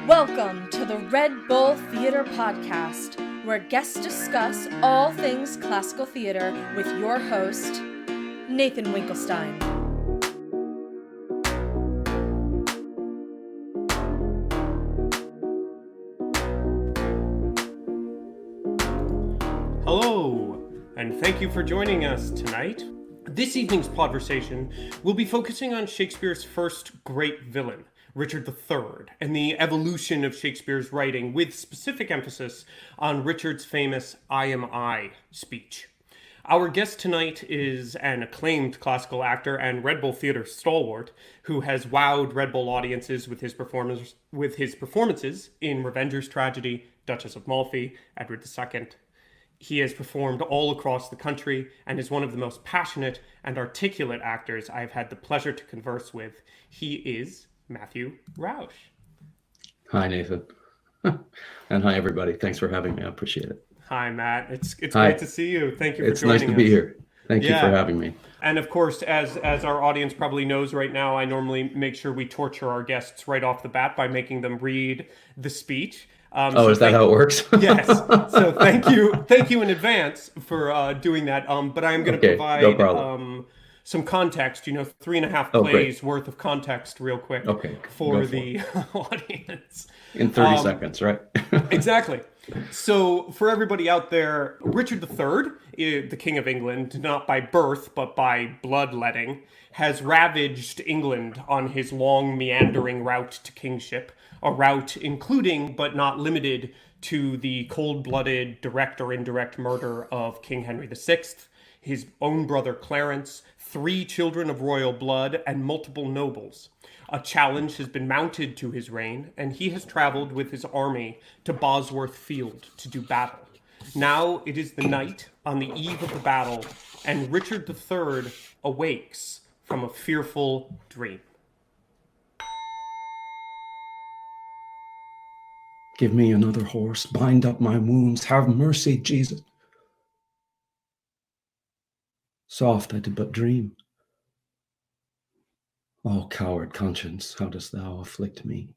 Welcome to the Red Bull Theater Podcast, where guests discuss all things classical theater with your host, Nathan Winkelstein. Hello, and thank you for joining us tonight. This evening's conversation will be focusing on Shakespeare's first great villain, Richard III, and the evolution of Shakespeare's writing, with specific emphasis on Richard's famous I am I speech. Our guest tonight is an acclaimed classical actor and Red Bull Theater stalwart who has wowed Red Bull audiences with his performances in Revenger's Tragedy, Duchess of Malfi, Edward II. He has performed all across the country and is one of the most passionate and articulate actors I've had the pleasure to converse with. He is Matthew Rauch. Hi, Nathan. And hi, everybody. Thanks for having me. I appreciate it. Hi, Matt. It's great to see you. Thank you for joining us. It's nice to be here. Thank you for having me. And of course, as our audience probably knows right now, I normally make sure we torture our guests right off the bat by making them read the speech. Is that how it works? Yes. So thank you in advance for doing that. But I am going to provide some context, 3.5 plays worth of context real quick for the audience. In 30 seconds, right? Exactly. So for everybody out there, Richard III, the King of England, not by birth, but by bloodletting, has ravaged England on his long meandering route to kingship, a route including, but not limited to, the cold-blooded direct or indirect murder of King Henry VI, his own brother Clarence, 3 children of royal blood, and multiple nobles. A challenge has been mounted to his reign, and he has traveled with his army to Bosworth Field to do battle. Now it is the night on the eve of the battle, and Richard III awakes from a fearful dream. Give me another horse, bind up my wounds, have mercy, Jesus. Soft I did but dream. O coward conscience, how dost thou afflict me?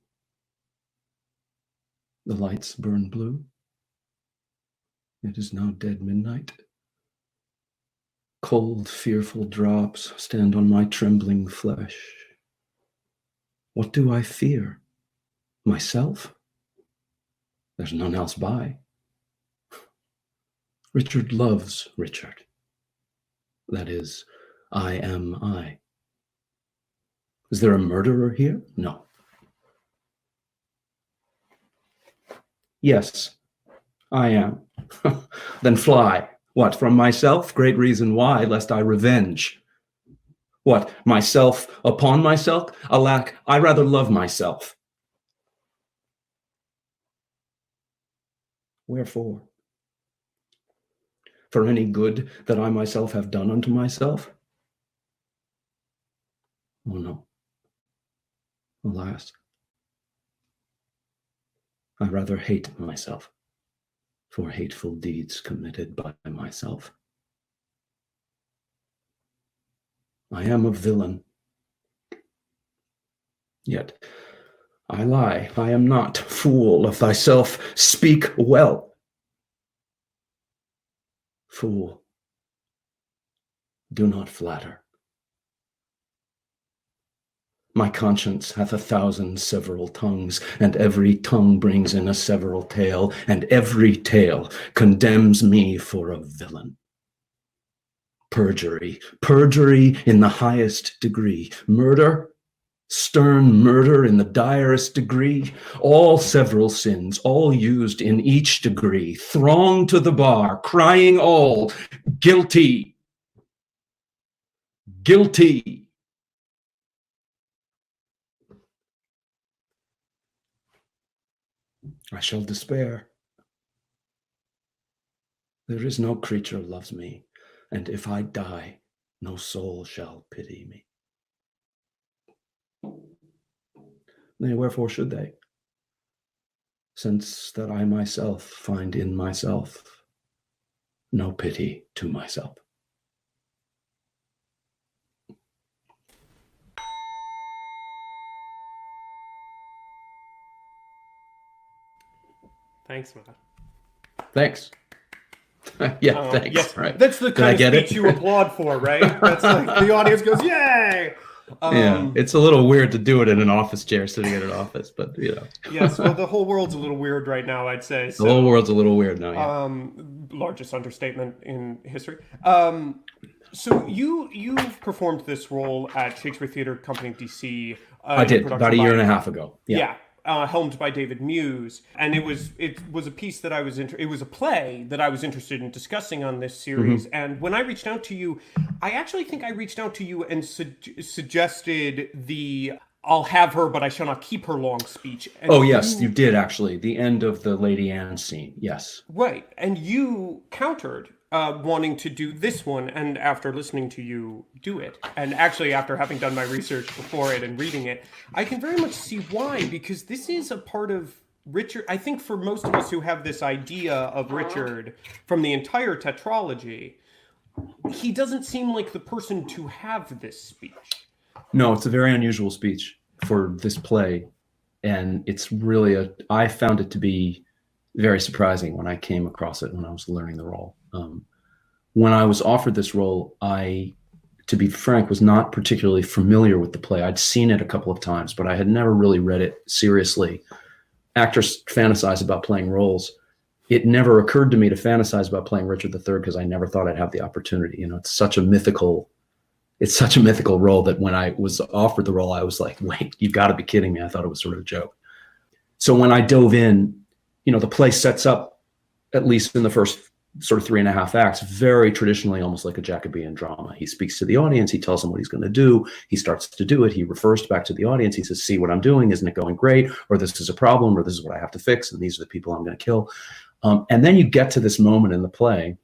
The lights burn blue. It is now dead midnight. Cold, fearful drops stand on my trembling flesh. What do I fear? Myself? There's none else by. Richard loves Richard. That is, I am I. Is there a murderer here? No. Yes, I am. Then fly. What, from myself? Great reason why, lest I revenge. What, myself upon myself? Alack, I rather love myself. Wherefore? For any good that I myself have done unto myself? Oh no. Alas, I rather hate myself for hateful deeds committed by myself. I am a villain. Yet I lie, I am not. Fool, of thyself speak well. Fool, do not flatter. My conscience hath 1,000 several tongues, and every tongue brings in a several tale, and every tale condemns me for a villain. Perjury, perjury in the highest degree. Murder, stern murder in the direst degree. All several sins, all used in each degree. Throng to the bar, crying all, guilty, guilty. I shall despair. There is no creature loves me, and if I die, no soul shall pity me. Nay, wherefore should they? Since that I myself find in myself no pity to myself. Thanks, Matt. Thanks. Yeah, thanks. Yes, Right. that's the kind of speech it? you applaud for, right? That's like the audience goes, "Yay!" Yeah, it's a little weird to do it in an office chair sitting in an office, but Yes, well, the whole world's a little weird right now, I'd say. The whole world's a little weird now. Yeah. Largest understatement in history. So you've performed this role at Shakespeare Theatre Company DC. I did about a year and a half ago. Yeah. Helmed by David Muse, and it was a piece that I was it was a play that I was interested in discussing on this series. And when I reached out to you, I actually think I reached out to you and suggested the "I'll have her, but I shall not keep her" long speech. And yes, you did actually. The end of the Lady Anne scene. Yes. Right, and you countered wanting to do this one, and after listening to you do it, and actually after having done my research before it and reading it, I can very much see why, because this is a part of Richard. I think for most of us who have this idea of Richard from the entire tetralogy, he doesn't seem like the person to have this speech. No, it's a very unusual speech for this play, and it's really I found it to be very surprising when I came across it when I was learning the role. When I was offered this role, I, to be frank, was not particularly familiar with the play. I'd seen it a couple of times, but I had never really read it seriously. Actors fantasize about playing roles. It never occurred to me to fantasize about playing Richard III because I never thought I'd have the opportunity. It's such a mythical role that when I was offered the role, I was like, wait, you've got to be kidding me. I thought it was sort of a joke. So when I dove in, the play sets up, at least in the first sort of 3.5 acts, very traditionally, almost like a Jacobean drama. He speaks to the audience. He tells them what he's going to do. He starts to do it. He refers back to the audience. He says, see what I'm doing. Isn't it going great? Or this is a problem, or this is what I have to fix. And these are the people I'm going to kill. And then you get to this moment in the play.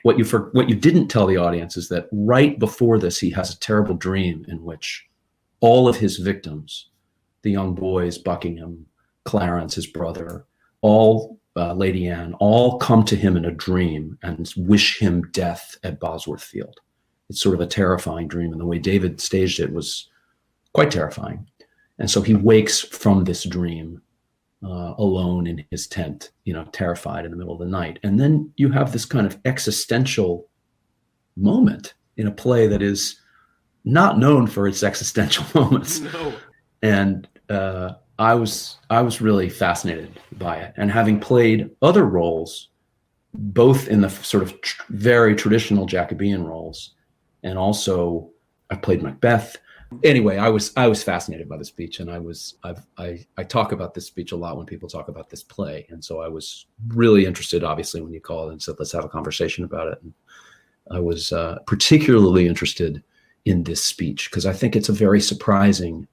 What you didn't tell the audience is that right before this, he has a terrible dream in which all of his victims, the young boys, Buckingham, Clarence, his brother, all Lady Anne, all come to him in a dream and wish him death at Bosworth Field. It's sort of a terrifying dream, and the way David staged it was quite terrifying. And so he wakes from this dream alone in his tent, terrified in the middle of the night. And then you have this kind of existential moment in a play that is not known for its existential moments. No. And I was really fascinated by it. And having played other roles, both in the sort of very traditional Jacobean roles, and also I played Macbeth. Anyway, I was fascinated by the speech, and I talk about this speech a lot when people talk about this play. And so I was really interested, obviously, when you called and said, let's have a conversation about it. And I was particularly interested in this speech because I think it's a very surprising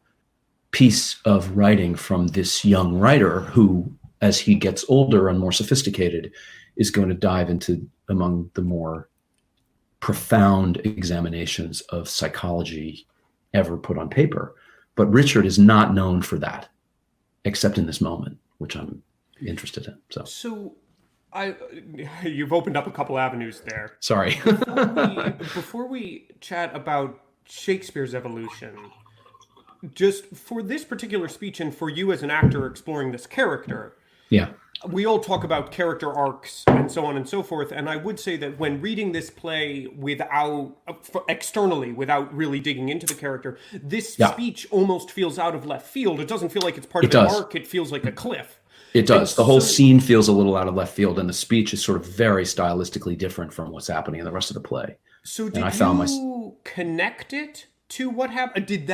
piece of writing from this young writer who, as he gets older and more sophisticated, is going to dive into among the more profound examinations of psychology ever put on paper. But Richard is not known for that, except in this moment, which I'm interested in. So you've opened up a couple avenues there. Sorry. Before we chat about Shakespeare's evolution, just for this particular speech and for you as an actor exploring this character, yeah, we all talk about character arcs and so on and so forth. And I would say that when reading this play externally, without really digging into the character, this speech almost feels out of left field. It doesn't feel like it's part of an arc. It feels like a cliff. It does. The whole scene feels a little out of left field, and the speech is sort of very stylistically different from what's happening in the rest of the play. So did you connect it to what happened? Did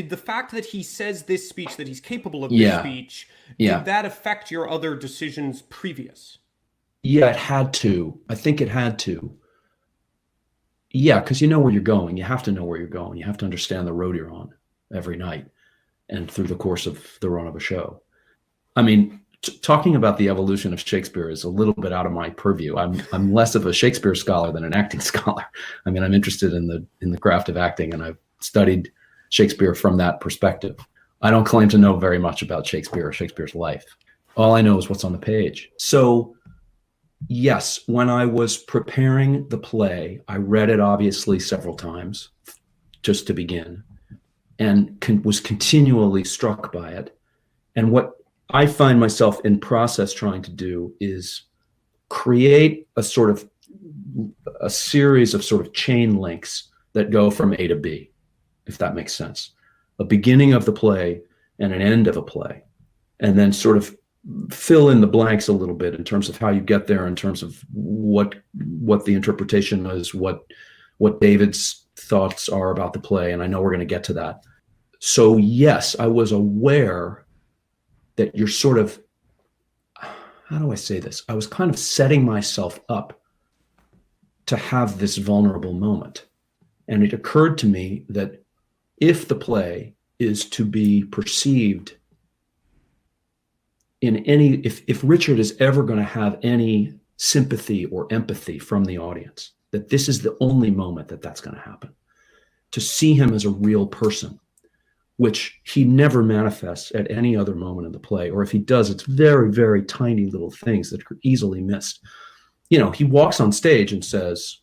the fact that he says this speech, that he's capable of this speech, did that affect your other decisions previous? Yeah, it had to. I think it had to. Yeah, because you know where you're going. You have to know where you're going. You have to understand the road you're on every night and through the course of the run of a show. I mean, talking about the evolution of Shakespeare is a little bit out of my purview. I'm less of a Shakespeare scholar than an acting scholar. I mean, I'm interested in the craft of acting, and I've studied Shakespeare from that perspective. I don't claim to know very much about Shakespeare or Shakespeare's life. All I know is what's on the page. So yes, when I was preparing the play, I read it obviously several times just to begin, and was continually struck by it. And what I find myself in process trying to do is create a series of sort of chain links that go from A to B, if that makes sense. A beginning of the play and an end of a play, and then sort of fill in the blanks a little bit in terms of how you get there, in terms of what the interpretation is, what David's thoughts are about the play. And I know we're going to get to that. So yes, I was aware that you're sort of, how do I say this? I was kind of setting myself up to have this vulnerable moment. And it occurred to me that if the play is to be perceived in any, if Richard is ever going to have any sympathy or empathy from the audience, that this is the only moment that that's going to happen. To see him as a real person, which he never manifests at any other moment in the play, or if he does, it's very, very tiny little things that are easily missed. You know, he walks on stage and says,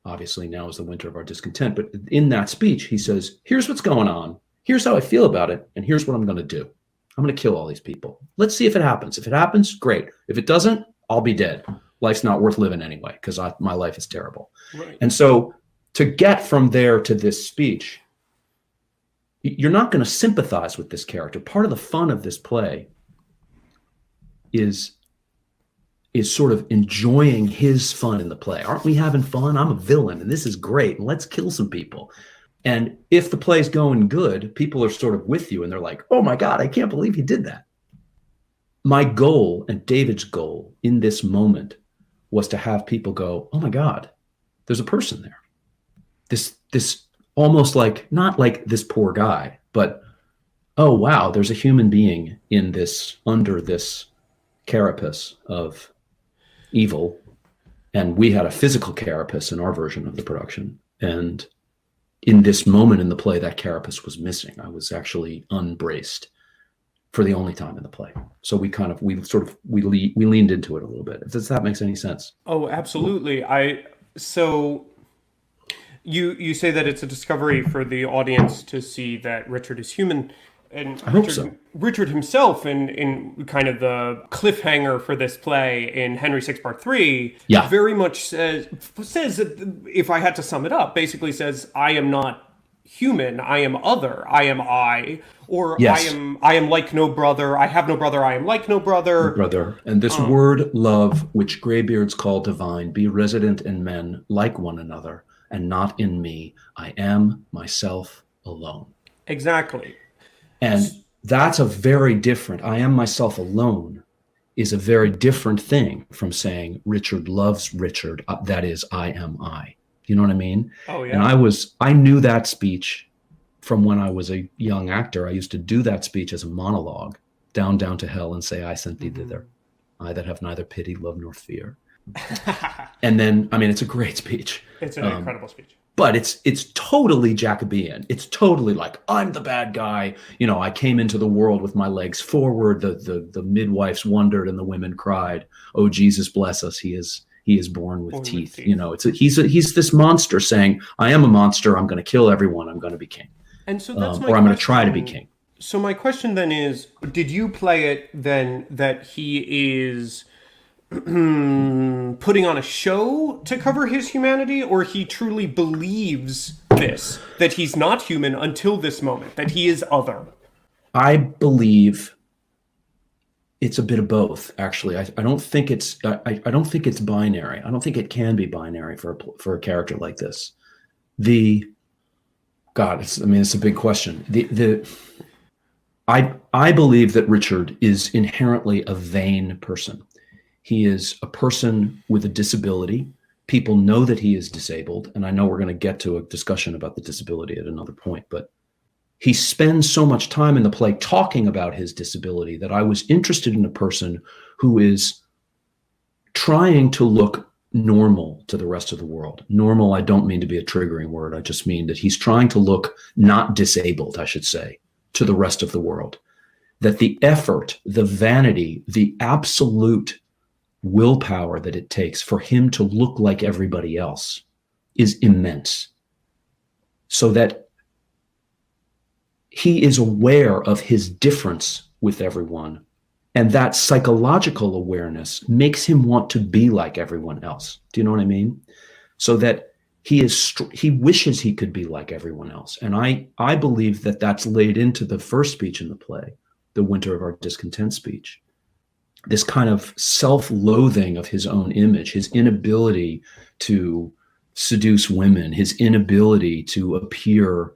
obviously now is the winter of our discontent, but in that speech, he says, here's what's going on, here's how I feel about it, and here's what I'm going to do. I'm going to kill all these people. Let's see if it happens. If it happens, great. If it doesn't, I'll be dead. Life's not worth living anyway, because my life is terrible. Right. And so to get from there to this speech, you're not going to sympathize with this character. Part of the fun of this play is sort of enjoying his fun in the play. Aren't we having fun? I'm a villain, and this is great. Let's kill some people. And if the play's going good, people are sort of with you, and they're like, oh my God, I can't believe he did that. My goal and David's goal in this moment was to have people go, oh my God, there's a person there. This almost like, not like this poor guy, but, oh wow, there's a human being in this, under this carapace of evil. And we had a physical carapace in our version of the production. And in this moment in the play, that carapace was missing. I was actually unbraced for the only time in the play. So we leaned into it a little bit. If that makes any sense. Oh, absolutely. So you say that it's a discovery for the audience to see that Richard is human. And I hope so. Richard himself, in kind of the cliffhanger for this play in Henry VI Part 3, very much says that, if I had to sum it up, basically says, I am not human, I am other, I am I, or yes. I am like no brother, I have no brother, I am like no brother. And this word love, which graybeards call divine, be resident in men like one another, and not in me. I am myself alone. Exactly. And that's a very different, I am myself alone is a very different thing from saying Richard loves Richard. That is, I am I. You know what I mean? Oh, yeah. And I knew that speech from when I was a young actor. I used to do that speech as a monologue, down to hell, and say, I sent thee thither. I that have neither pity, love, nor fear. And then, I mean, it's a great speech. It's an incredible speech. But it's totally Jacobean. It's totally like, I'm the bad guy. You know, I came into the world with my legs forward. The midwives wondered and the women cried, oh, Jesus bless us. He is born with teeth. You know, he's this monster saying, I am a monster. I'm going to kill everyone. I'm going to be king. And so that's or I'm going to try to be king. So my question then is, did you play it then that he is putting on a show to cover his humanity, or he truly believes this, that he's not human until this moment, that he is other? I believe it's a bit of both, actually. I don't think it's I don't think it's binary. I don't think it can be binary for a character like this. It's a big question. I believe that Richard is inherently a vain person. He is a person with a disability. People know that he is disabled, and I know we're going to get to a discussion about the disability at another point, but he spends so much time in the play talking about his disability that I was interested in a person who is trying to look normal to the rest of the world. Normal, I don't mean to be a triggering word. I just mean that he's trying to look not disabled, I should say, to the rest of the world. That the effort, the vanity, the absolute willpower that it takes for him to look like everybody else is immense. So that he is aware of his difference with everyone. And that psychological awareness makes him want to be like everyone else. Do you know what I mean? So that he wishes he could be like everyone else. And I believe that that's laid into the first speech in the play, the Winter of Our Discontent speech. This kind of self-loathing of his own image, his inability to seduce women, his inability to appear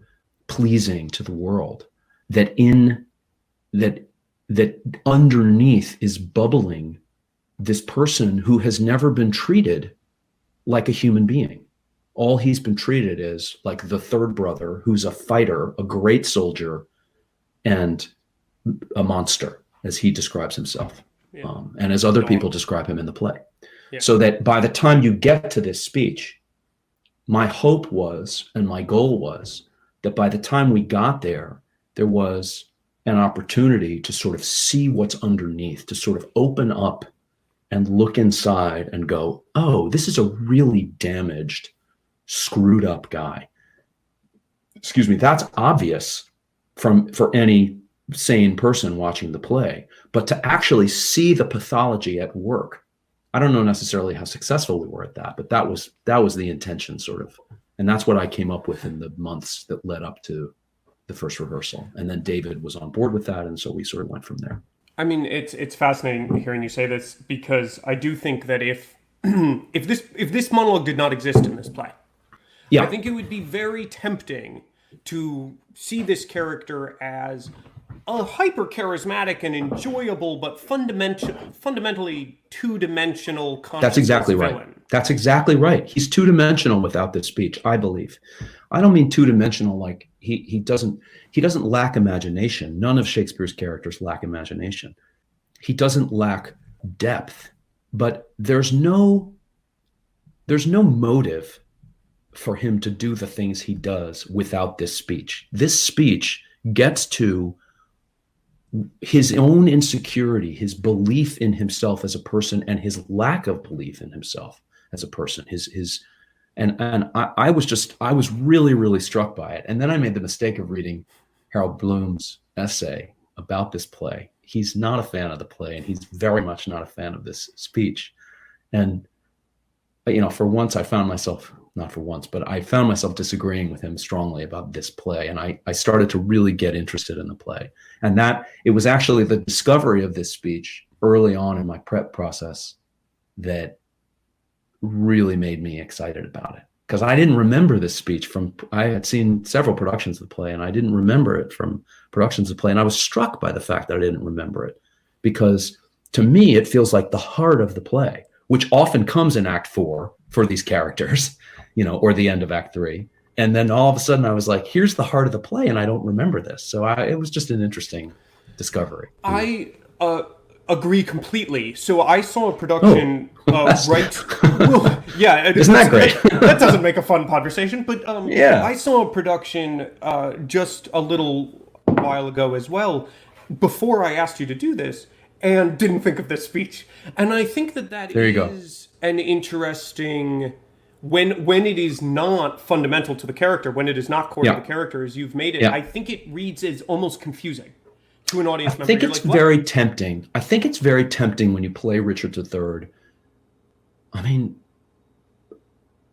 pleasing to the world, that underneath is bubbling this person who has never been treated like a human being. All he's been treated is like the third brother, who's a fighter, a great soldier, and a monster, as he describes himself. Yeah. And as other people describe him in the play. Yeah. So that by the time you get to this speech, my hope was, and my goal was, that by the time we got there, there was an opportunity to sort of see what's underneath, to sort of open up and look inside and go, oh, this is a really damaged, screwed up guy. Excuse me, that's obvious for any sane person watching the play, but to actually see the pathology at work, I don't know necessarily how successful we were at that, but that was the intention, sort of. And that's what I came up with in the months that led up to the first rehearsal. And then David was on board with that, and so we sort of went from there. I mean, it's fascinating hearing you say this, because I do think that if this monologue did not exist in this play, yeah, I think it would be very tempting to see this character as a hyper charismatic and enjoyable, but fundamentally two-dimensional. That's exactly villain. Right. That's exactly right. He's two-dimensional without this speech, I believe. I don't mean two-dimensional like he doesn't lack imagination. None of Shakespeare's characters lack imagination. He doesn't lack depth, but there's no motive for him to do the things he does without this speech. This speech gets to his own insecurity, his belief in himself as a person, and his lack of belief in himself as a person. I was really, really struck by it. And then I made the mistake of reading Harold Bloom's essay about this play. He's not a fan of the play, and he's very much not a fan of this speech. And, for once I found myself disagreeing with him strongly about this play. And I started to really get interested in the play. And that it was actually the discovery of this speech early on in my prep process that really made me excited about it. Because I didn't remember this speech I had seen several productions of the play, and I didn't remember it from productions of the play. And I was struck by the fact that I didn't remember it, because to me, it feels like the heart of the play, which often comes in Act 4 for these characters, or the end of Act 3. And then all of a sudden I was like, here's the heart of the play, and I don't remember this. So it was just an interesting discovery. I agree completely. So I saw a production right. Well, yeah, isn't that great? That doesn't make a fun conversation, but yeah, I saw a production just a little while ago as well, before I asked you to do this, and didn't think of this speech. And I think that is an interesting, when it is not fundamental to the character, when it is not core to the character as you've made it, I think it reads as almost confusing to an audience member. I think it's very tempting. I think it's very tempting when you play Richard III. I mean,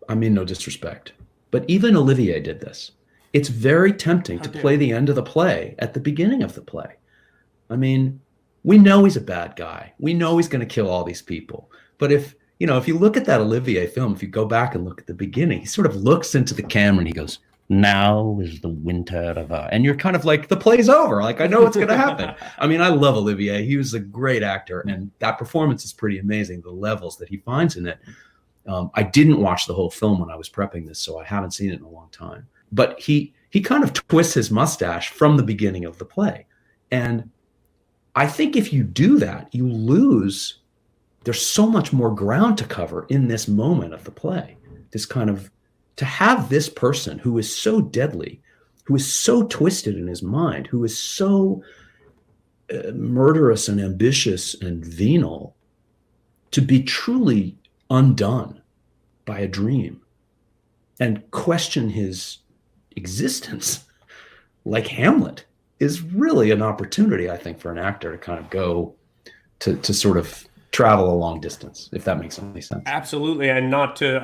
no disrespect, but even Olivier did this. It's very tempting to play the end of the play at the beginning of the play. I mean, we know he's a bad guy. We know he's going to kill all these people. But if you look at that Olivier film, if you go back and look at the beginning, he sort of looks into the camera and he goes, "Now is the winter of our," and you're kind of like, the play's over. Like, I know what's going to happen. I mean, I love Olivier. He was a great actor, and that performance is pretty amazing, the levels that he finds in it. I didn't watch the whole film when I was prepping this, so I haven't seen it in a long time. But he kind of twists his mustache from the beginning of the play. And I think if you do that, you lose. There's so much more ground to cover in this moment of the play. This kind of, to have this person who is so deadly, who is so twisted in his mind, who is so murderous and ambitious and venal, to be truly undone by a dream and question his existence like Hamlet. is really an opportunity, I think, for an actor to kind of go to sort of travel a long distance, if that makes any sense. Absolutely. And not to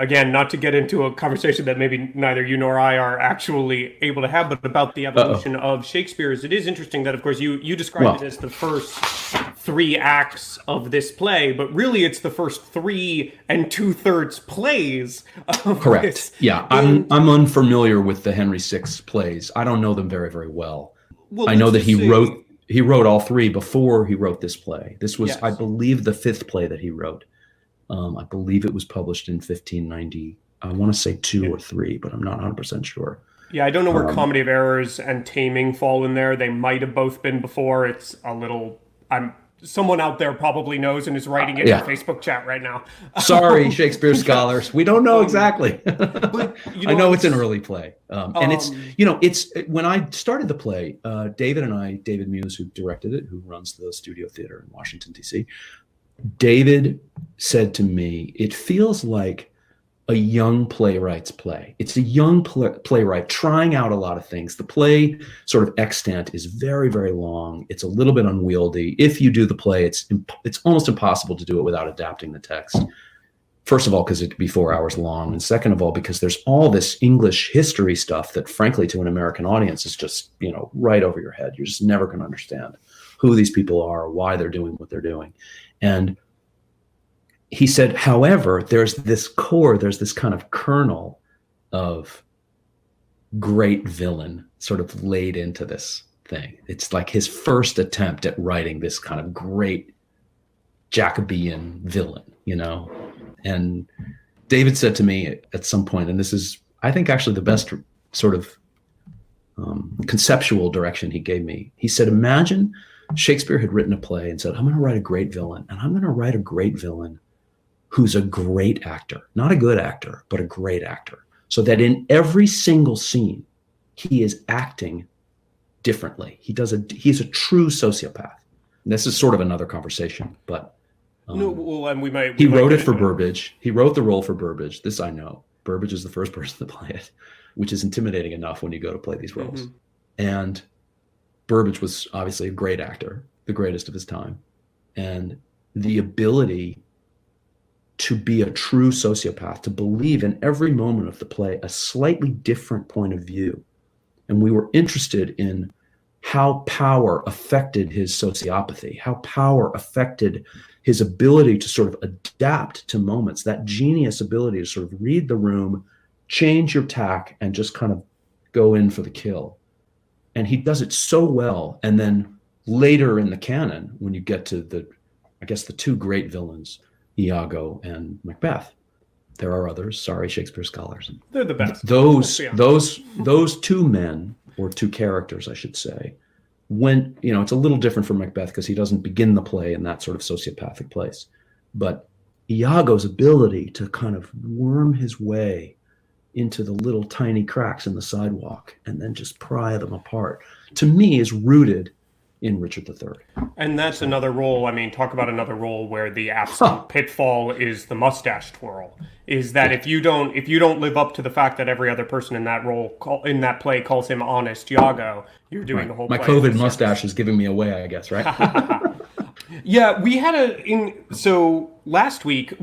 get into a conversation that maybe neither you nor I are actually able to have, but about the evolution of Shakespeare's. It is interesting that, of course, you described it as the first 3 acts of this play, but really it's the first 3 2/3 plays of Correct. This. Yeah, I'm unfamiliar with the Henry VI plays. I don't know them very, very well. I know that he wrote all 3 before he wrote this play. This was, yes, I believe, the 5th play that he wrote. I believe it was published in 1590. I want to say 2 or 3, but I'm not 100% sure. Yeah, I don't know where Comedy of Errors and Taming fall in there. They might have both been before. It's a little... Someone out there probably knows and is writing it in the Facebook chat right now. Sorry, Shakespeare scholars. We don't know exactly. But, I know it's an early play. And it's when I started the play, David Muse, who directed it, who runs the studio theater in Washington, D.C., David said to me, it feels like a young playwright's play. It's a young playwright trying out a lot of things. The play sort of extant is very, very long. It's a little bit unwieldy. If you do the play, it's almost impossible to do it without adapting the text. First of all, because it could be 4 hours long. And second of all, because there's all this English history stuff that, frankly, to an American audience is just, right over your head. You're just never going to understand who these people are, why they're doing what they're doing. And he said, however, there's this kind of kernel of great villain sort of laid into this thing. It's like his first attempt at writing this kind of great Jacobean villain, And David said to me at some point, and this is, I think, actually the best sort of conceptual direction he gave me. He said, imagine Shakespeare had written a play and said, I'm going to write a great villain, and I'm going to write a great villain who's a great actor, not a good actor, but a great actor. So that in every single scene, he is acting differently. He's a true sociopath. And this is sort of another conversation, but he wrote it for Burbage. He wrote the role for Burbage. This I know. Burbage is the first person to play it, which is intimidating enough when you go to play these roles. Mm-hmm. And Burbage was obviously a great actor, the greatest of his time. And the ability to be a true sociopath, to believe in every moment of the play a slightly different point of view. And we were interested in how power affected his sociopathy, how power affected his ability to sort of adapt to moments, that genius ability to sort of read the room, change your tack, and just kind of go in for the kill. And he does it so well. And then later in the canon, when you get to the 2 great villains, Iago and Macbeth. There are others. Sorry, Shakespeare scholars. They're the best. Those 2 men, or 2 characters, I should say, it's a little different for Macbeth because he doesn't begin the play in that sort of sociopathic place. But Iago's ability to kind of worm his way into the little tiny cracks in the sidewalk and then just pry them apart, to me, is rooted in Richard III. And that's another role. I mean, talk about another role where the absolute pitfall is the mustache twirl. Is that if you don't live up to the fact that every other person in that role in that play calls him Honest Iago, you're doing the whole My play. COVID mustache is giving me away, I guess, right? Yeah, we had so last week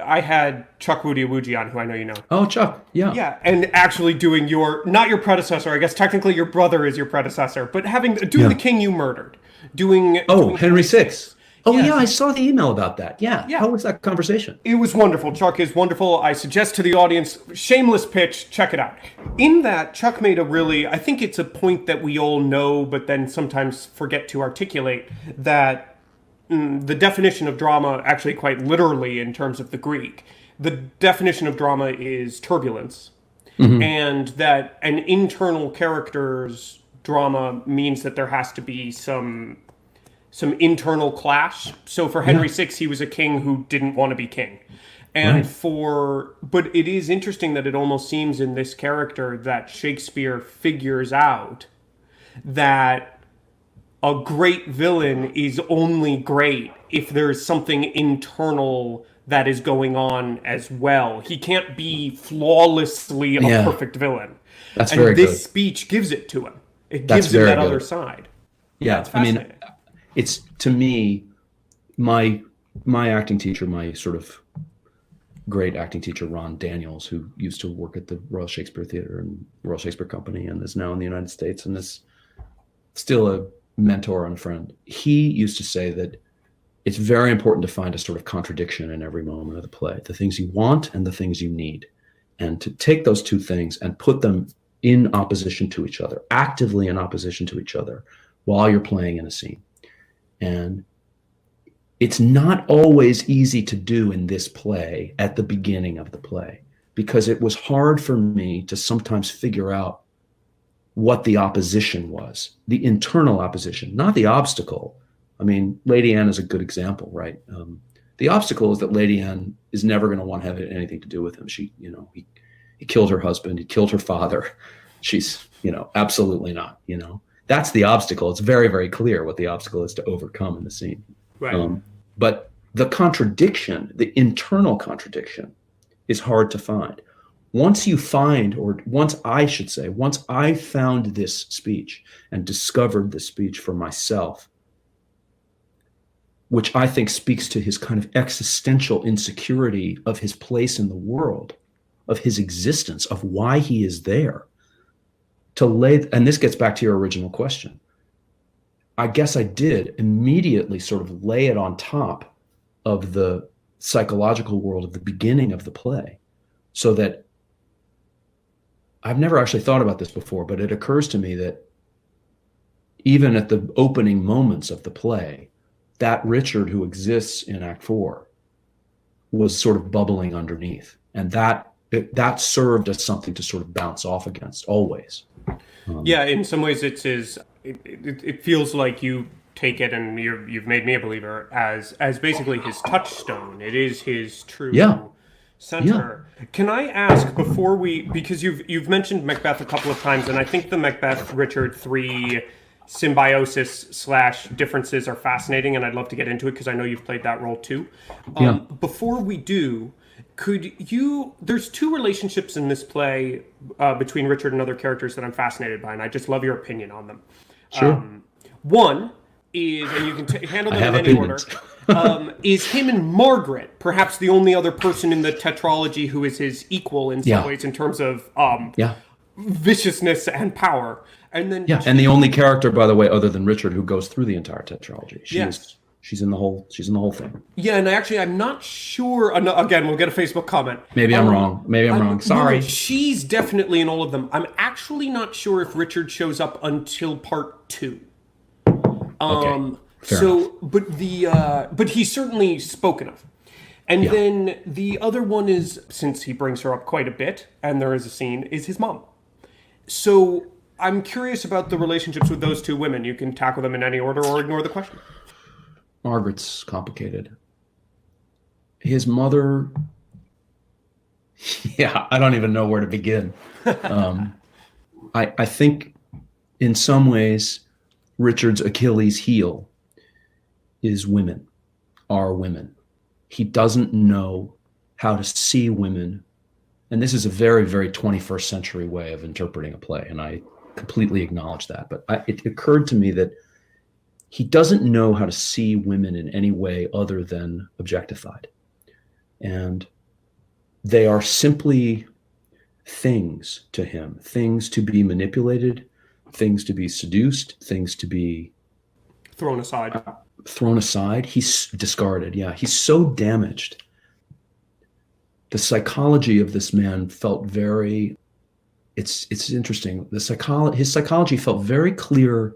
I had Chuck Woogie on, who I know you know. Oh, Chuck, yeah. Yeah, and actually doing not your predecessor, I guess technically your brother is your predecessor, but doing The King You Murdered. Doing Henry VI. Oh, yes. Yeah, I saw the email about that. Yeah. How was that conversation? It was wonderful. Chuck is wonderful. I suggest to the audience, shameless pitch, check it out. In that, Chuck made I think it's a point that we all know, but then sometimes forget to articulate, that the definition of drama, actually quite literally in terms of the Greek, the definition of drama is turbulence. Mm-hmm. And that an internal character's drama means that there has to be some internal clash. So for Henry VI, he was a king who didn't want to be king. And but it is interesting that it almost seems in this character that Shakespeare figures out that a great villain is only great if there's something internal that is going on as well. He can't be flawlessly a perfect villain. That's very good. And this speech gives it to him. It gives him that other side. Yeah, it's I mean, fascinating. it's, to me, my acting teacher, my sort of great acting teacher, Ron Daniels, who used to work at the Royal Shakespeare Theatre and Royal Shakespeare Company and is now in the United States and is still a mentor and friend. He used to say that it's very important to find a sort of contradiction in every moment of the play, the things you want and the things you need, and to take those two things and put them in opposition to each other, actively in opposition to each other while you're playing in a scene. And it's not always easy to do in this play at the beginning of the play, because it was hard for me to sometimes figure out what the opposition was, the internal opposition, not the obstacle. I mean, Lady Anne is a good example, right? The obstacle is that Lady Anne is never going to want to have anything to do with him. She, he killed her husband, he killed her father. She's, absolutely not, That's the obstacle. It's very, very clear what the obstacle is to overcome in the scene. Right. But the contradiction, the internal contradiction, is hard to find. Once I found this speech and discovered this speech for myself, which I think speaks to his kind of existential insecurity of his place in the world, of his existence, of why he is there, and this gets back to your original question. I guess I did immediately sort of lay it on top of the psychological world of the beginning of the play, so that I've never actually thought about this before, but it occurs to me that even at the opening moments of the play, that Richard who exists in Act 4 was sort of bubbling underneath. And that served as something to sort of bounce off against always. Yeah, in some ways it feels like you take it, and you've made me a believer, as basically his touchstone. It is his true center. Yeah. Can I ask before because you've mentioned Macbeth a couple of times, and I think the Macbeth Richard 3 symbiosis/differences are fascinating, and I'd love to get into it because I know you've played that role too. Before we do, there's two relationships in this play between Richard and other characters that I'm fascinated by, and I just love your opinion on them. Sure. One is, and you can handle them in any order, is him and Margaret, perhaps the only other person in the tetralogy who is his equal in some ways in terms of viciousness and power. And then and the only character, by the way, other than Richard, who goes through the entire tetralogy. She's in the whole thing. Yeah, and actually, I'm not sure. Again, we'll get a Facebook comment. Maybe I'm wrong. Sorry. No, she's definitely in all of them. I'm actually not sure if Richard shows up until part 2. Okay. Fair enough. But he's certainly spoken of. And then the other one is, since he brings her up quite a bit, and there is a scene, is his mom. So I'm curious about the relationships with those two women. You can tackle them in any order or ignore the question. Margaret's complicated. His mother, I don't even know where to begin. I think in some ways, Richard's Achilles heel are women. He doesn't know how to see women. And this is a very, very 21st century way of interpreting a play, and I completely acknowledge that. But it occurred to me that he doesn't know how to see women in any way other than objectified. And they are simply things to him, things to be manipulated, things to be seduced, things to be thrown aside. He's discarded. Yeah, he's so damaged. The psychology of this man felt very, it's interesting. His psychology felt very clear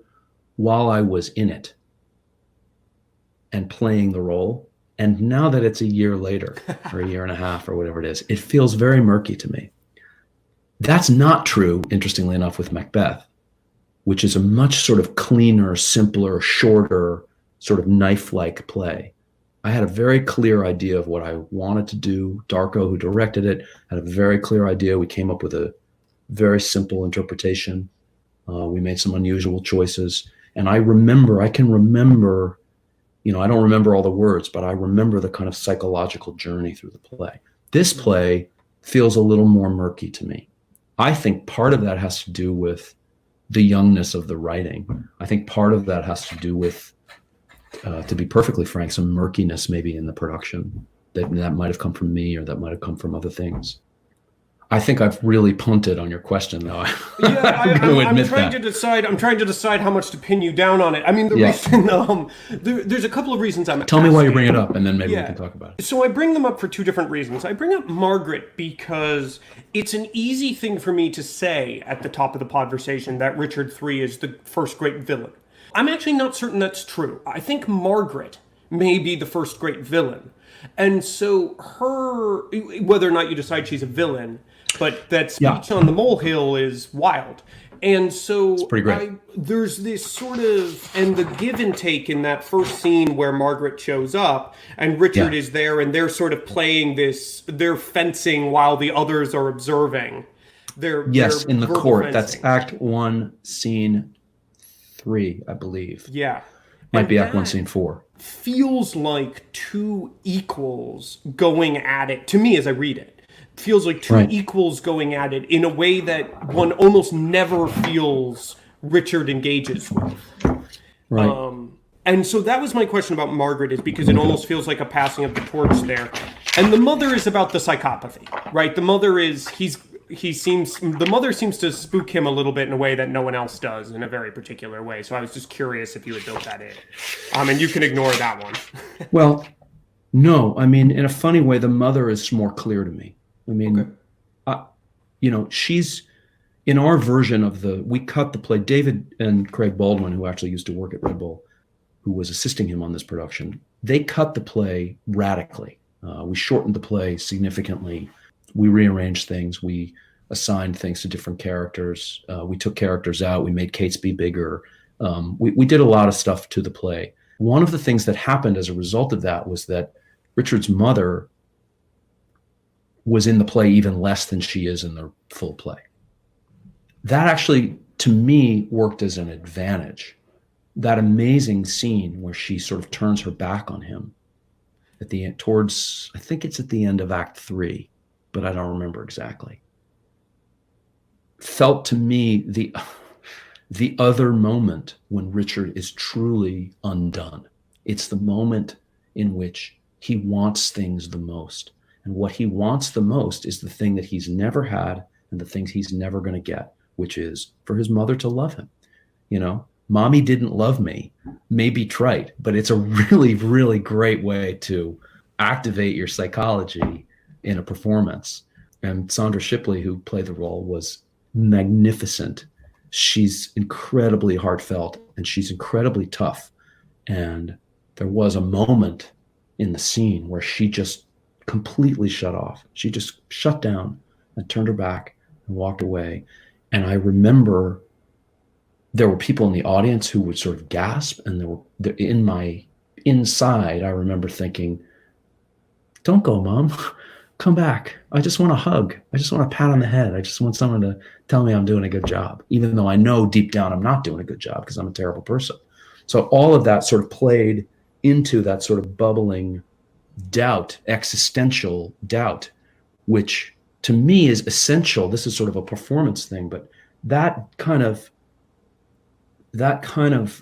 while I was in it and playing the role. And now that it's a year later or a year and a half or whatever it is, it feels very murky to me. That's not true, interestingly enough, with Macbeth, which is a much sort of cleaner, simpler, shorter, sort of knife-like play. I had a very clear idea of what I wanted to do. Darko, who directed it, had a very clear idea. We came up with a very simple interpretation. We made some unusual choices. And I can remember, I don't remember all the words, but I remember the kind of psychological journey through the play. This play feels a little more murky to me. I think part of that has to do with the youngness of the writing. I think part of that has to do with, to be perfectly frank, some murkiness maybe in the production that might have come from me or that might have come from other things. I think I've really punted on your question, though. Yeah, I'm trying to decide. I'm trying to decide how much to pin you down on it. I mean, the reason there's a couple of reasons I'm. Tell me why you bring it up, and then maybe we can talk about it. So I bring them up for two different reasons. I bring up Margaret because it's an easy thing for me to say at the top of the conversation that Richard III is the first great villain. I'm actually not certain that's true. I think Margaret may be the first great villain, and so her, whether or not you decide she's a villain. But that speech on the molehill is wild. And so it's pretty great. There's this sort of, and the give and take in that first scene where Margaret shows up and Richard is there and they're sort of playing this, they're fencing while the others are observing. They're in the court. Fencing. That's Act 1, Scene 3, I believe. Yeah. Might be Act 1, Scene 4. Feels like two equals going at it, to me as I read it. Feels like two equals going at it in a way that one almost never feels Richard engages with. Right. And so that was my question about Margaret, is because it almost feels like a passing of the torch there. And the mother is about the psychopathy, right? The mother is, the mother seems to spook him a little bit in a way that no one else does, in a very particular way. So I was just curious if you had built that in. And you can ignore that one. Well, no, I mean, in a funny way, the mother is more clear to me. I mean, she's in our version of we cut the play. David and Craig Baldwin, who actually used to work at Red Bull, who was assisting him on this production, they cut the play radically. We shortened the play significantly. We rearranged things. We assigned things to different characters. We took characters out. We made Catesby bigger. We did a lot of stuff to the play. One of the things that happened as a result of that was that Richard's mother was in the play even less than she is in the full play. That actually, to me, worked as an advantage. That amazing scene where she sort of turns her back on him at the end, I think it's at the end of Act 3, but I don't remember exactly. Felt to me the other moment when Richard is truly undone. It's the moment in which he wants things the most. And what he wants the most is the thing that he's never had and the things he's never going to get, which is for his mother to love him. Mommy didn't love me may be trite, but it's a really, really great way to activate your psychology in a performance. And Sandra Shipley, who played the role, was magnificent. She's incredibly heartfelt and she's incredibly tough. And there was a moment in the scene where she just completely shut off. She just shut down and turned her back and walked away. And I remember there were people in the audience who would sort of gasp, and in my inside, I remember thinking, don't go, Mom, come back. I just want a hug. I just want a pat on the head. I just want someone to tell me I'm doing a good job, even though I know deep down I'm not doing a good job because I'm a terrible person. So all of that sort of played into that sort of bubbling doubt, existential doubt, which to me is essential. This is sort of a performance thing, but that kind of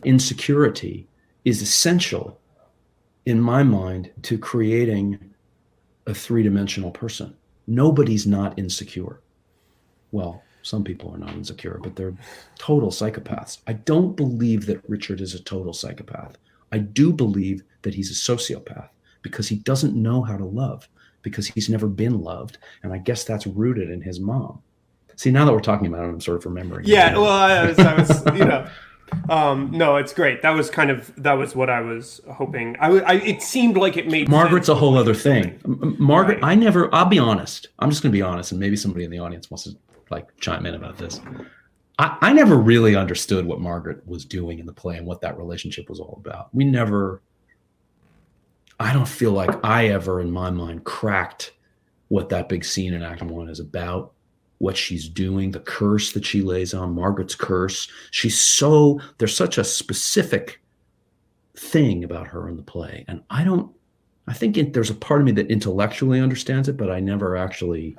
insecurity is essential in my mind to creating a three-dimensional person. Nobody's not insecure. Well, some people are not insecure, but they're total psychopaths. I don't believe that Richard is a total psychopath. I do believe that he's a sociopath, because he doesn't know how to love, because he's never been loved. And I guess that's rooted in his mom. See, now that we're talking about it, I'm sort of remembering. Yeah, well, I was no, it's great. That was what I was hoping. It seemed like it made Margaret's sense. A whole other thing. Margaret, Right. I'll be honest. I'm just going to be honest, and maybe somebody in the audience wants to chime in about this. I never really understood what Margaret was doing in the play and what that relationship was all about. I don't feel like I ever, in my mind, cracked what that big scene in Act 1 is about, what she's doing, the curse that she lays on, Margaret's curse. There's such a specific thing about her in the play. And there's a part of me that intellectually understands it, but I never actually.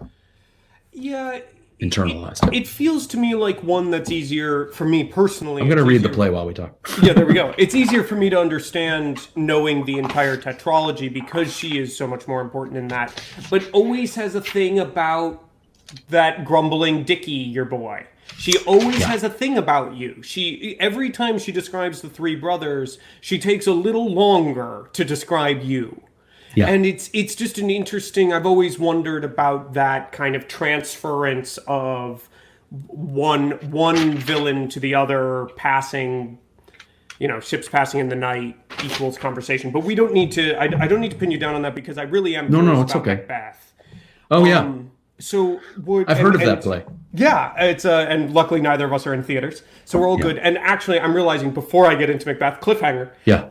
Yeah, internalized it. It feels to me like one that's easier for me personally. I'm going to read the play while we talk. Yeah, there we go. It's easier for me to understand knowing the entire tetralogy because she is so much more important in that. But always has a thing about that grumbling Dickie, your boy. She always has a thing about you. Every time she describes the three brothers, she takes a little longer to describe you. Yeah. And it's just an interesting, I've always wondered about that kind of transference of one villain to the other passing, ships passing in the night equals conversation. But we don't need to, I don't need to pin you down on that because I really am curious it's about okay. Macbeth. Oh, yeah. So I've heard of that play. Yeah, it's and luckily neither of us are in theaters, so we're all good. And actually, I'm realizing before I get into Macbeth, cliffhanger. Yeah.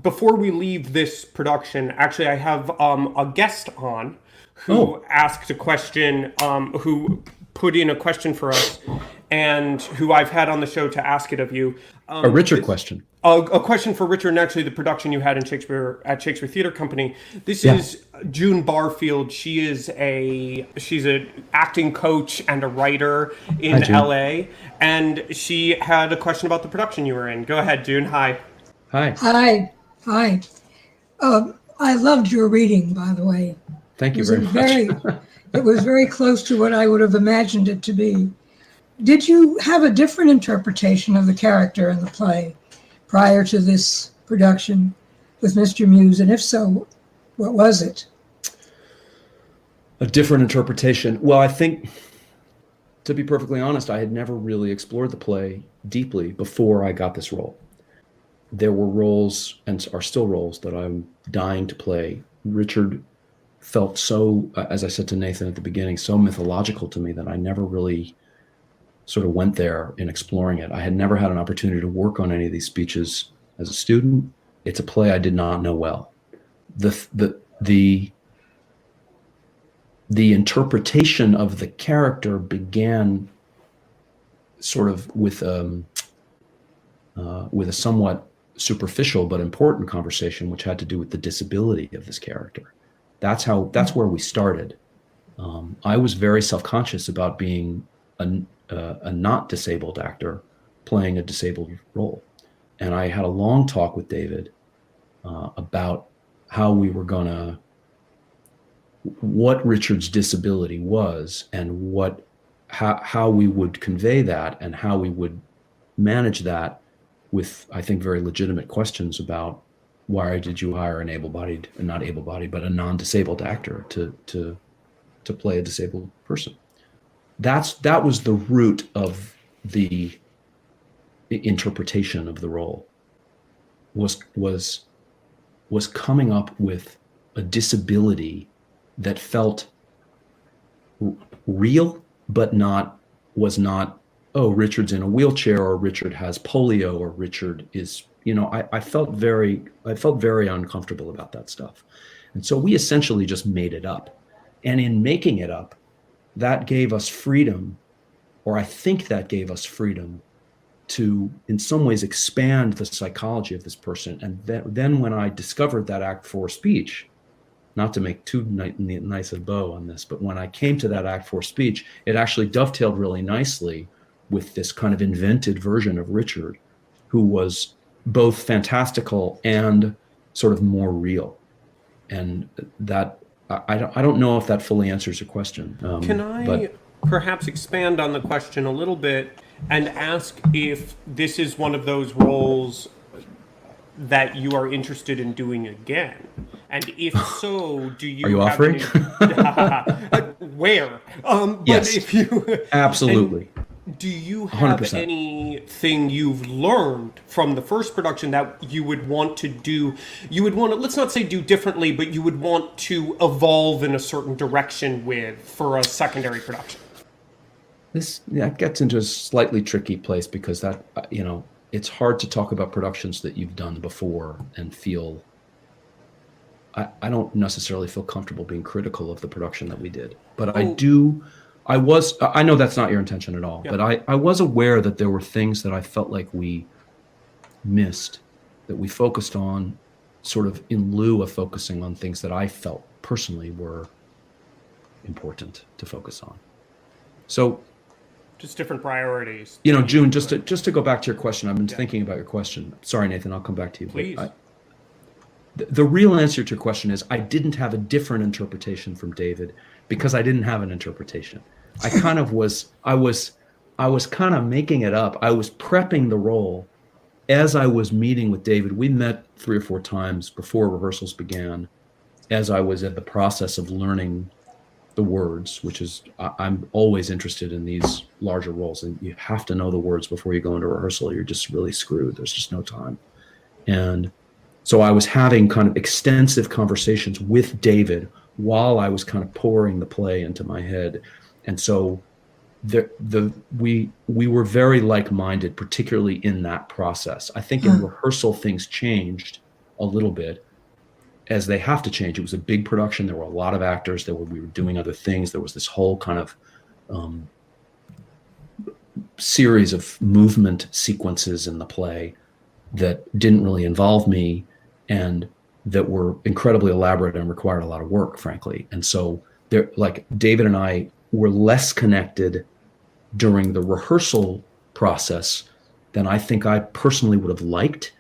Before we leave this production, actually, I have a guest on who asked a question, who put in a question for us, and who I've had on the show to ask it of you. A Richard question. A question for Richard, and actually the production you had in Shakespeare at Shakespeare Theatre Company. This is June Barfield. She's an acting coach and a writer in LA, and she had a question about the production you were in. Go ahead, June. Hi. Hi. I loved your reading, by the way. Thank you very much. It was very close to what I would have imagined it to be. Did you have a different interpretation of the character in the play prior to this production with Mr. Muse? And if so, what was it? A different interpretation. Well, I think, to be perfectly honest, I had never really explored the play deeply before I got this role. There were roles, and are still roles, that I'm dying to play. Richard felt so, as I said to Nathan at the beginning, so mythological to me that I never really sort of went there in exploring it. I had never had an opportunity to work on any of these speeches as a student. It's a play I did not know well. The interpretation of the character began sort of with a somewhat superficial but important conversation, which had to do with the disability of this character. That's where we started. I was very self-conscious about being a not disabled actor playing a disabled role. And I had a long talk with David about how we were what Richard's disability was and how we would convey that and how we would manage that with, I think, very legitimate questions about why did you hire an able-bodied, not able-bodied, but a non-disabled actor to play a disabled person. That was the root of the interpretation of the role, was coming up with a disability that felt real, but was not, oh, Richard's in a wheelchair, or Richard has polio, or Richard is, I felt very uncomfortable about that stuff. And so we essentially just made it up. And in making it up, that gave us freedom, or I think that gave us freedom to, in some ways, expand the psychology of this person. And then when I discovered that Act 4 speech, not to make too nice a bow on this, but when I came to that Act 4 speech, it actually dovetailed really nicely with this kind of invented version of Richard, who was both fantastical and sort of more real. And that, I don't know if that fully answers your question. Can I perhaps expand on the question a little bit and ask if this is one of those roles that you are interested in doing again? And if so, do you? Are you have offering? Where? Yes. If you absolutely. Do you have 100%. anything you've learned from the first production that you would want to do? You would want to, let's not say do differently, but you would want to evolve in a certain direction with for a secondary production? That gets into a slightly tricky place because that, it's hard to talk about productions that you've done before and feel, I don't necessarily feel comfortable being critical of the production that we did, but I know that's not your intention at all, but I was aware that there were things that I felt like we missed, that we focused on sort of in lieu of focusing on things that I felt personally were important to focus on. So, just different priorities. June, just to go back to your question, I've been thinking about your question. Sorry, Nathan, I'll come back to you. Please. The real answer to your question is I didn't have a different interpretation from David because I didn't have an interpretation. I was kind of making it up. I was prepping the role as I was meeting with David. We met 3 or 4 times before rehearsals began, as I was in the process of learning the words, which is, I'm always interested in these larger roles, and you have to know the words before you go into rehearsal. You're just really screwed. There's just no time. And so I was having kind of extensive conversations with David while I was kind of pouring the play into my head. And so we were very like-minded, particularly in that process. I think in rehearsal things changed a little bit, as they have to change. It was a big production. There were a lot of actors. We were doing other things. There was this whole kind of series of movement sequences in the play that didn't really involve me and that were incredibly elaborate and required a lot of work, frankly. And so David and I were less connected during the rehearsal process than I think I personally would have liked.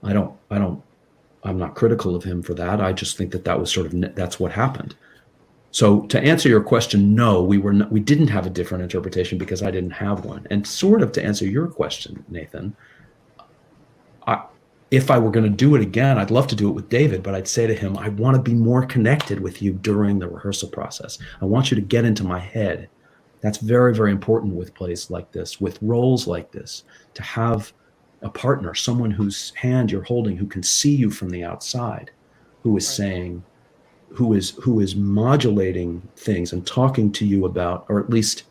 I'm not critical of him for that. I just think that was that's what happened. So to answer your question, no, we didn't have a different interpretation because I didn't have one. And sort of to answer your question, Nathan, if I were going to do it again, I'd love to do it with David, but I'd say to him, I want to be more connected with you during the rehearsal process. I want you to get into my head. That's very, very important with plays like this, with roles like this, to have a partner, someone whose hand you're holding, who can see you from the outside, who is saying, who is modulating things and talking to you about, or at least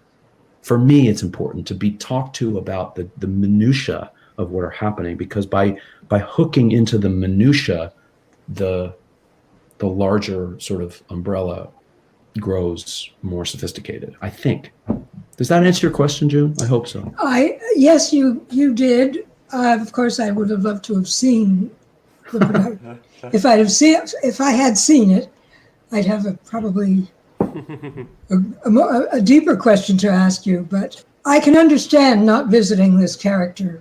for me, it's important to be talked to about the minutia of what are happening, because by hooking into the minutia, the larger sort of umbrella grows more sophisticated, I think. Does that answer your question, June? I hope so. Yes, you did. Of course, I would have loved to have seen the production. If I had seen it, I'd have probably a deeper question to ask you. But I can understand not visiting this character.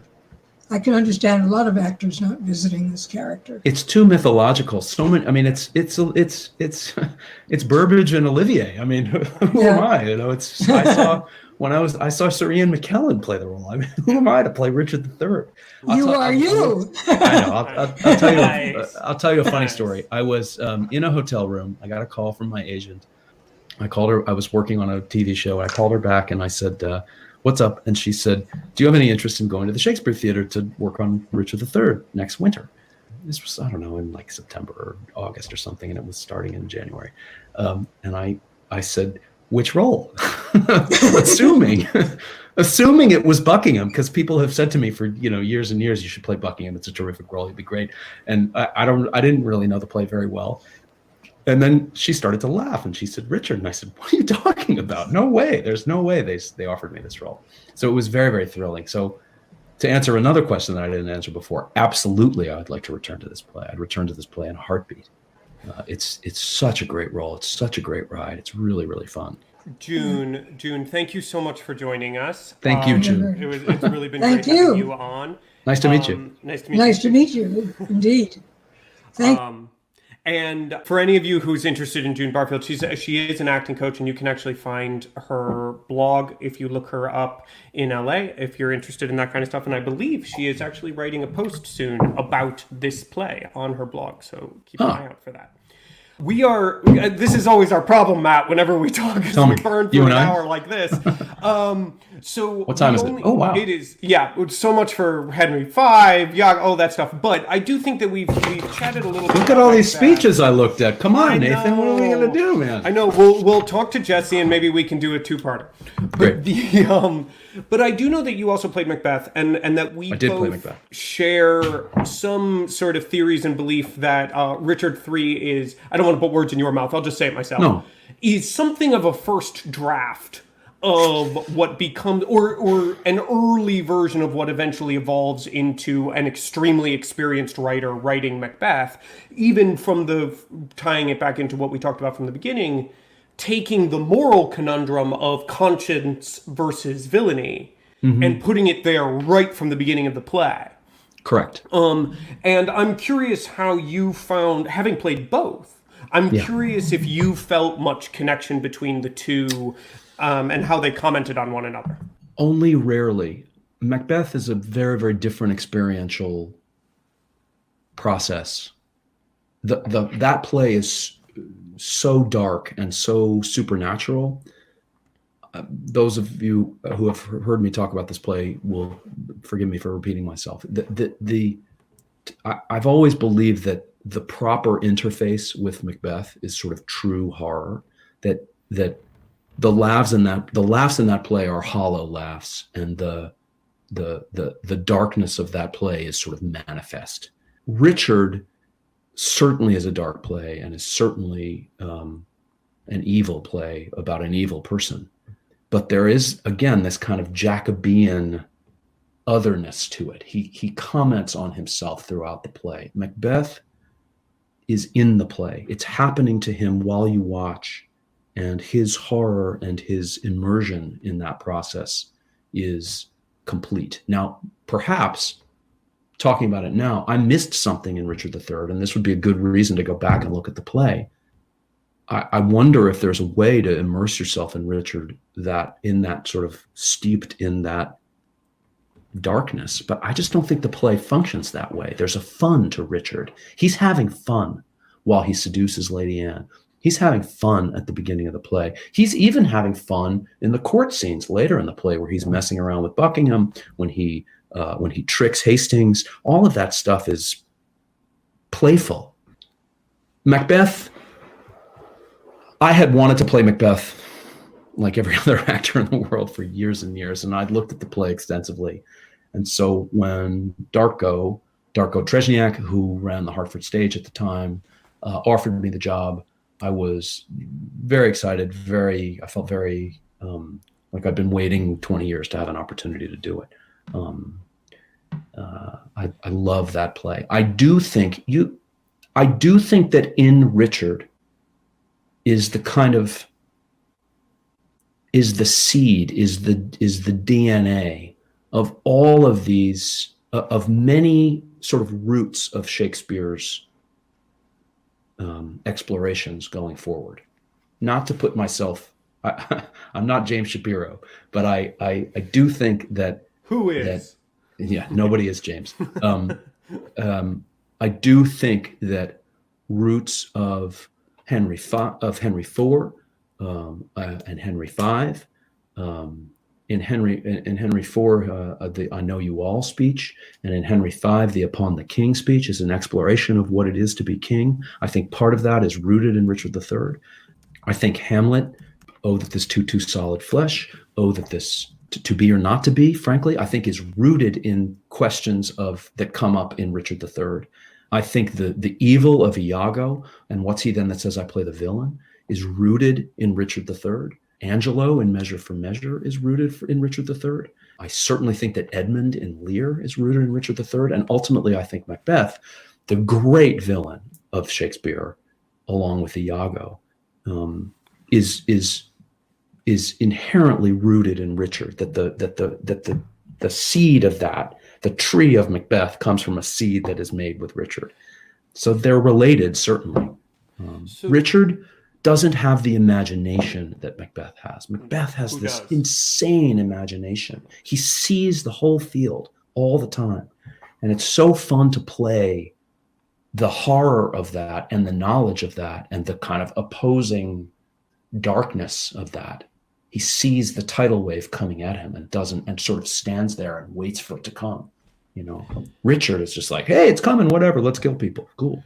I can understand a lot of actors not visiting this character. It's too mythological. So many. I mean, it's Burbage and Olivier. I mean, who am I? I saw Sir Ian McKellen play the role. I mean, who am I to play Richard III? I know. I'll tell you. Nice. I'll tell you a funny story. I was in a hotel room. I got a call from my agent. I called her. I was working on a TV show. I called her back and I said, "What's up?" And she said, "Do you have any interest in going to the Shakespeare Theater to work on Richard III next winter?" This was, I don't know, in like September or August or something, and it was starting in January. And I said, "Which role?" assuming it was Buckingham, because people have said to me for years and years, "You should play Buckingham. It's a terrific role. You'd be great." And I didn't really know the play very well. And then she started to laugh and she said, "Richard." And I said, "What are you talking about? No way. There's no way they offered me this role." So it was very, very thrilling. So to answer another question that I didn't answer before, absolutely, I would like to return to this play. I'd return to this play in a heartbeat. It's such a great role. It's such a great ride. It's really, really fun. June, thank you so much for joining us. Thank you, June. It's really been great having you on. Nice to meet you. Nice to meet you, indeed. And for any of you who's interested in June Barfield, she is an acting coach, and you can actually find her blog if you look her up in LA, if you're interested in that kind of stuff. And I believe she is actually writing a post soon about this play on her blog, so keep an eye out for that. This is always our problem, Matt, whenever we talk, we burn through an hour like this. So what time is it? Oh, wow. It is, so much for Henry V, all that stuff. But I do think that we've chatted a little bit. Look at all these speeches I looked at. Come on, Nathan, what are we going to do, man? I know, we'll talk to Jesse and maybe we can do a two-parter. Great. But I do know that you also played Macbeth, and that we both share some sort of theories and belief that Richard III is, I don't want to put words in your mouth, I'll just say it myself, is something of a first draft of what becomes, or an early version of what eventually evolves into an extremely experienced writer writing Macbeth, even from tying it back into what we talked about from the beginning, taking the moral conundrum of conscience versus villainy and putting it there right from the beginning of the play. Correct. And I'm curious how you found, having played both, I'm curious if you felt much connection between the two and how they commented on one another. Only rarely. Macbeth is a very, very different experiential process. That play is so dark and so supernatural. Those of you who have heard me talk about this play will forgive me for repeating myself. I've always believed that the proper interface with Macbeth is sort of true horror. That the laughs in that play are hollow laughs, and the darkness of that play is sort of manifest. Richard certainly is a dark play and is certainly an evil play about an evil person. But there is, again, this kind of Jacobean otherness to it. He comments on himself throughout the play. Macbeth is in the play. It's happening to him while you watch, and his horror and his immersion in that process is complete. Now, perhaps, talking about it now, I missed something in Richard III, and this would be a good reason to go back and look at the play. I wonder if there's a way to immerse yourself in Richard that sort of steeped in that darkness, but I just don't think the play functions that way. There's a fun to Richard. He's having fun while he seduces Lady Anne. He's having fun at the beginning of the play. He's even having fun in the court scenes later in the play where he's messing around with Buckingham, when he tricks Hastings. All of that stuff is playful. Macbeth, I had wanted to play Macbeth like every other actor in the world for years and years, and I'd looked at the play extensively. And so when Darko Trezniak, who ran the Hartford stage at the time, offered me the job, I was very excited. I felt very like I'd been waiting 20 years to have an opportunity to do it. I love that play. I do think that in Richard is the seed, is the DNA of all of these, of many sort of roots of Shakespeare's explorations going forward. Not to put myself, I'm not James Shapiro, but I do think that. Who is? Nobody is James. I do think that roots of Henry IV and Henry V. In Henry IV, the "I Know You All" speech, and in Henry V, the "Upon the King" speech is an exploration of what it is to be king. I think part of that is rooted in Richard III. I think Hamlet, "Oh, that this too solid flesh," "Oh, that this to be or not to be," frankly, I think is rooted in questions that come up in Richard III. I think the evil of Iago, and what's he then that says I play the villain, is rooted in Richard III. Angelo in Measure for Measure is rooted in Richard III. I certainly think that Edmund in Lear is rooted in Richard III. And ultimately, I think Macbeth, the great villain of Shakespeare, along with Iago, is inherently rooted in Richard. That the seed of that, the tree of Macbeth, comes from a seed that is made with Richard. So they're related, certainly. Richard doesn't have the imagination that Macbeth has. Macbeth has this insane imagination. He sees the whole field all the time. And it's so fun to play the horror of that and the knowledge of that and the kind of opposing darkness of that. He sees the tidal wave coming at him and sort of stands there and waits for it to come. Richard is just like, hey, it's coming, whatever, let's kill people. Cool,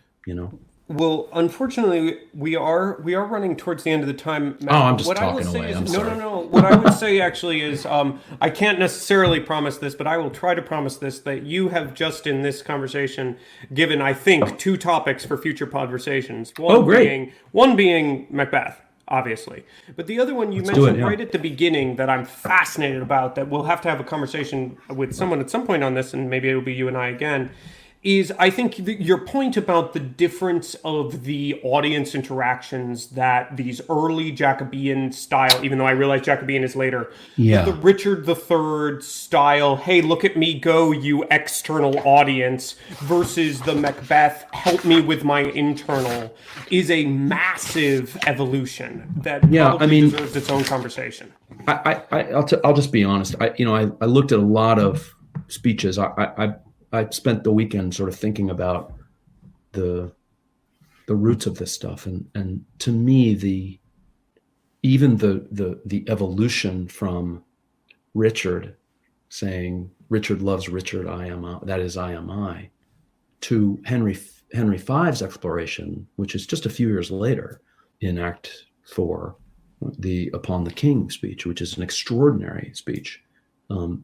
Well, unfortunately, we are running towards the end of the time. Matt. Oh, I'm just talking away. I'm sorry. No. What I would say actually is, I can't necessarily promise this, but I will try to promise this, that you have just in this conversation given, I think, 2 topics for future conversations. One being Macbeth, obviously. But the other one you mentioned right at the beginning that I'm fascinated about, that we'll have to have a conversation with someone at some point on this, and maybe it'll be you and I again, is I think your point about the difference of the audience interactions that these early Jacobean style, even though I realize Jacobean is later, the Richard III style, hey, look at me go, you external audience, versus the Macbeth, help me with my internal, is a massive evolution that probably deserves its own conversation. I'll just be honest. I looked at a lot of speeches. I spent the weekend sort of thinking about the roots of this stuff, and to me, the evolution from Richard saying Richard loves Richard, I am that is I am I, to Henry V's exploration, which is just a few years later in Act 4, the Upon the King speech, which is an extraordinary speech.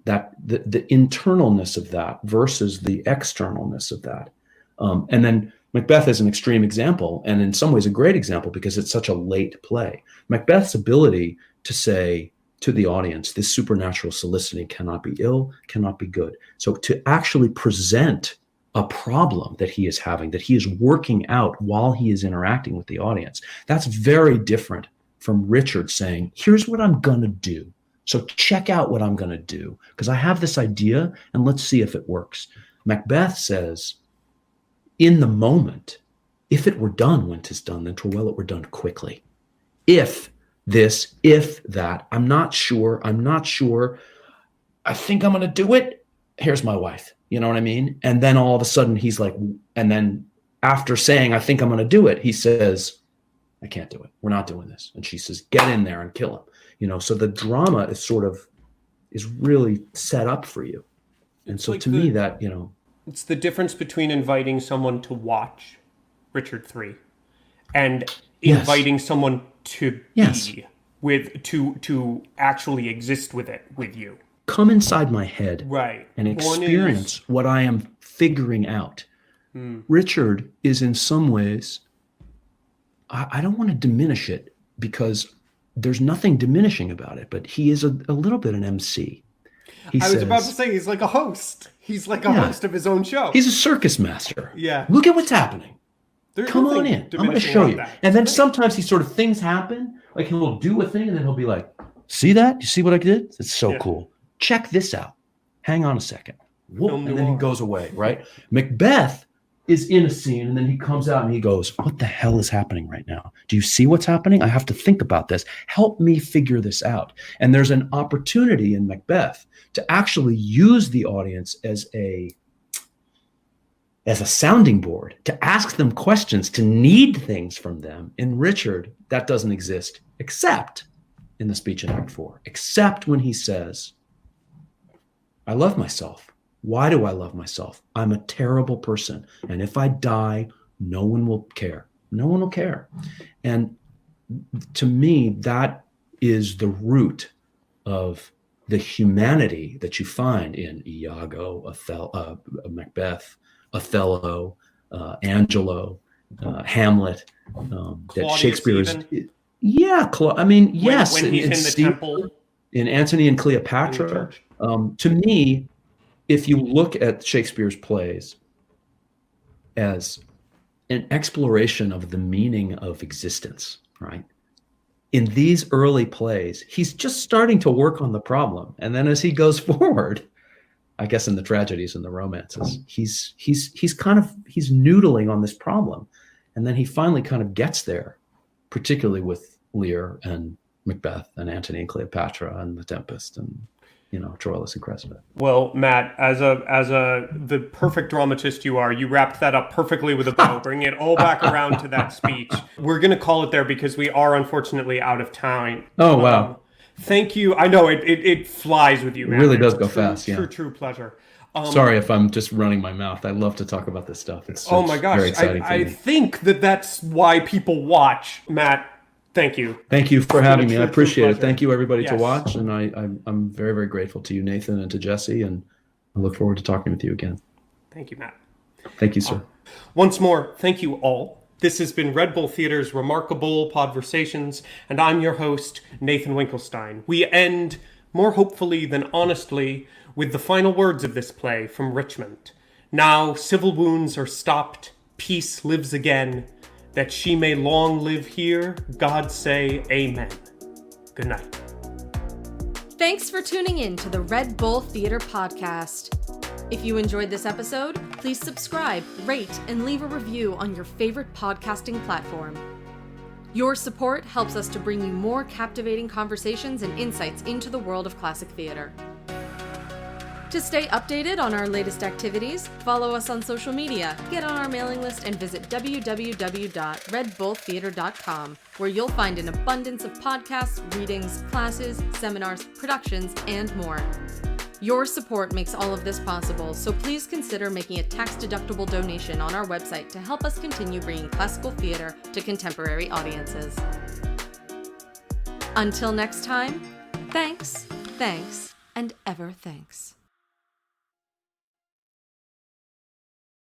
That the internalness of that versus the externalness of that. And then Macbeth is an extreme example, and in some ways a great example because it's such a late play. Macbeth's ability to say to the audience, this supernatural soliciting cannot be ill, cannot be good. So to actually present a problem that he is having, that he is working out while he is interacting with the audience, that's very different from Richard saying, here's what I'm going to do. So check out what I'm going to do, because I have this idea and let's see if it works. Macbeth says, in the moment, if it were done when 'tis done, then 'twere well it were done quickly. If this, if that, I'm not sure. I think I'm going to do it. Here's my wife. You know what I mean? And then all of a sudden he's like, and then after saying, I think I'm going to do it, he says, I can't do it. We're not doing this. And she says, get in there and kill him. So the drama is really set up for you. And so to me that, it's the difference between inviting someone to watch Richard III and inviting someone to be with, to actually exist with it, with you. Come inside my head. Right. And experience what I am figuring out. Richard is in some ways, I don't want to diminish it because there's nothing diminishing about it, but he is a little bit an MC. I was about to say he's like a host. He's like a host of his own show. He's a circus master. Yeah. Look at what's happening. There's Come on in. I'm going to show you. And then sometimes things happen, like he'll do a thing and then he'll be like, see that? You see what I did? It's so cool. Check this out. Hang on a second. Whoa. And then he goes away, right? Macbeth is in a scene and then he comes out and he goes, what the hell is happening right now? Do you see what's happening? I have to think about this. Help me figure this out. And there's an opportunity in Macbeth to actually use the audience as a sounding board, to ask them questions, to need things from them. In Richard, that doesn't exist, except in the speech in Act 4, except when he says, I love myself. Why do I love myself? I'm a terrible person. And if I die, no one will care. No one will care. And to me, that is the root of the humanity that you find in Iago, Macbeth, Othello, Angelo, Hamlet, that Shakespeare is. Yeah. Yes. When he's in the temple. In Antony and Cleopatra. To me, if you look at Shakespeare's plays as an exploration of the meaning of existence, right? In these early plays, he's just starting to work on the problem. And then as he goes forward, I guess in the tragedies and the romances, he's noodling on this problem. And then he finally kind of gets there, particularly with Lear and Macbeth and Antony and Cleopatra and The Tempest and Troilus and Cressida. Well, Matt, as the perfect dramatist you are, you wrapped that up perfectly with a bow, bringing it all back around to that speech. We're going to call it there because we are unfortunately out of time. Oh, wow. Thank you. I know it flies with you, Matt. It really does go fast, yeah. True pleasure. Sorry if I'm just running my mouth. I love to talk about this stuff. It's my gosh. very exciting for me. I think that's why people watch. Matt, thank you. Thank you for having me. I appreciate it. Thank you, everybody, to watch. And I'm very, very grateful to you, Nathan, and to Jesse. And I look forward to talking with you again. Thank you, Matt. Thank you, sir. Once more, thank you all. This has been Red Bull Theater's Remarkable Podversations, and I'm your host, Nathan Winkelstein. We end, more hopefully than honestly, with the final words of this play from Richmond. Now civil wounds are stopped, peace lives again. That she may long live here, God say amen. Good night. Thanks for tuning in to the Red Bull Theater Podcast. If you enjoyed this episode, please subscribe, rate, and leave a review on your favorite podcasting platform. Your support helps us to bring you more captivating conversations and insights into the world of classic theater. To stay updated on our latest activities, follow us on social media, get on our mailing list, and visit www.redbulltheater.com, where you'll find an abundance of podcasts, readings, classes, seminars, productions, and more. Your support makes all of this possible, so please consider making a tax-deductible donation on our website to help us continue bringing classical theater to contemporary audiences. Until next time, thanks, and ever thanks.